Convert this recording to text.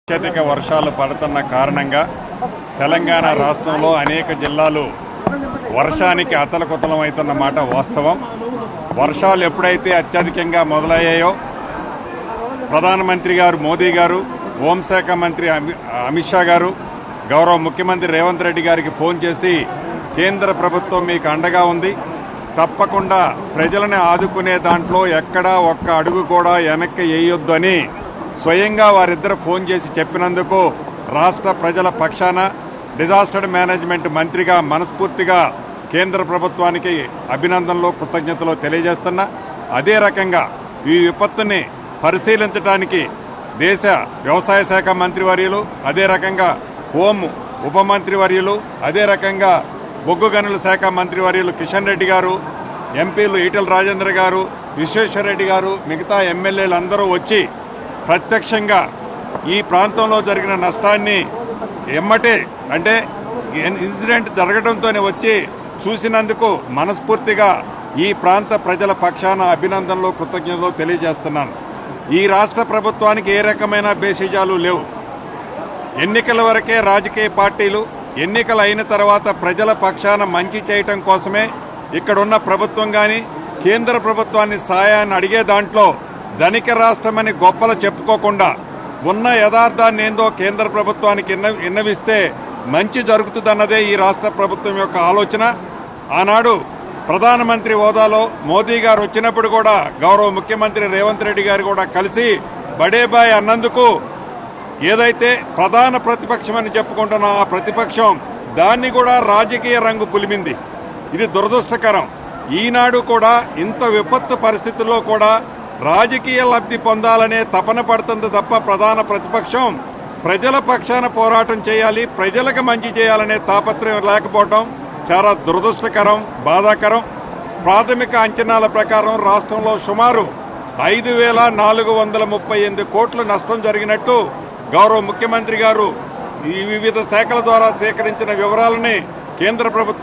అత్యధిక వర్షాలు పడుతున్న కారణంగా తెలంగాణ రాష్ట్రంలో అనేక జిల్లాలు వర్షానికి అతలకుతలమవుతున్న మాట వాస్తవం. వర్షాలు ఎప్పుడైతే అత్యధికంగా మొదలయ్యాయో ప్రధానమంత్రి గారు మోదీ గారు, హోంశాఖ మంత్రి అమిత్ షా గారు, గౌరవ ముఖ్యమంత్రి రేవంత్ రెడ్డి గారికి ఫోన్ చేసి కేంద్ర ప్రభుత్వం మీకు అండగా ఉంది, తప్పకుండా ప్రజలను ఆదుకునే దాంట్లో ఎక్కడా ఒక్క అడుగు కూడా వెనక్కి వేయొద్దు అని స్వయంగా వారిద్దరు ఫోన్ చేసి చెప్పినందుకు రాష్ట్ర ప్రజల పక్షాన డిజాస్టర్ మేనేజ్మెంట్ మంత్రిగా మనస్ఫూర్తిగా కేంద్ర ప్రభుత్వానికి అభినందనలు, కృతజ్ఞతలు తెలియజేస్తున్నా. అదే రకంగా ఈ విపత్తుని పరిశీలించడానికి దేశ వ్యవసాయ శాఖ మంత్రివర్యులు, అదే రకంగా హోం ఉప మంత్రివర్యులు, అదే రకంగా బొగ్గు గనుల శాఖ మంత్రివర్యులు కిషన్ రెడ్డి గారు, ఎంపీలు ఈటెల రాజేంద్ర గారు, విశ్వేశ్వరరెడ్డి గారు, మిగతా ఎమ్మెల్యేలు అందరూ వచ్చి ప్రత్యక్షంగా ఈ ప్రాంతంలో జరిగిన నష్టాన్ని ఎమ్మటే అంటే ఇన్సిడెంట్ జరగడంతోనే వచ్చి చూసినందుకు మనస్ఫూర్తిగా ఈ ప్రాంత ప్రజల పక్షాన అభినందనలు, కృతజ్ఞతలు తెలియజేస్తున్నాను. ఈ రాష్ట్ర ప్రభుత్వానికి ఏ రకమైన బేసిజాలు లేవు. ఎన్నికల వరకే రాజకీయ పార్టీలు, ఎన్నికలు అయిన తర్వాత ప్రజల పక్షాన మంచి చేయటం కోసమే ఇక్కడున్న ప్రభుత్వం కానీ కేంద్ర ప్రభుత్వాన్ని సాయాన్ని అడిగే దాంట్లో ధనిక రాష్ట్రమని గొప్పలు చెప్పుకోకుండా ఉన్న యథార్థాన్ని ఏందో కేంద్ర ప్రభుత్వానికి విన్నవిస్తే మంచి జరుగుతుందన్నదే ఈ రాష్ట్ర ప్రభుత్వం యొక్క ఆలోచన. ఆనాడు ప్రధానమంత్రి హోదాలో మోదీ గారు వచ్చినప్పుడు కూడా గౌరవ ముఖ్యమంత్రి రేవంత్ రెడ్డి గారు కూడా కలిసి బడేబాయ్ అన్నందుకు ఏదైతే ప్రధాన ప్రతిపక్షం అని చెప్పుకుంటున్న ఆ ప్రతిపక్షం దాన్ని కూడా రాజకీయ రంగు పులిమింది. ఇది దురదృష్టకరం. ఈనాడు కూడా ఇంత విపత్తు పరిస్థితుల్లో కూడా రాజకీయ లబ్ధి పొందాలనే తపన పడుతుంది తప్ప ప్రధాన ప్రతిపక్షం ప్రజల పక్షాన పోరాటం చేయాలి, ప్రజలకు మంచి చేయాలనే తాపత్రయం లేకపోవడం చాలా దురదృష్టకరం, బాధాకరం. ప్రాథమిక అంచనాల ప్రకారం రాష్ట్రంలో సుమారు 5,438 కోట్ల నష్టం జరిగినట్టు గౌరవ ముఖ్యమంత్రి గారు ఈ వివిధ శాఖల ద్వారా సేకరించిన వివరాలని కేంద్ర ప్రభుత్వం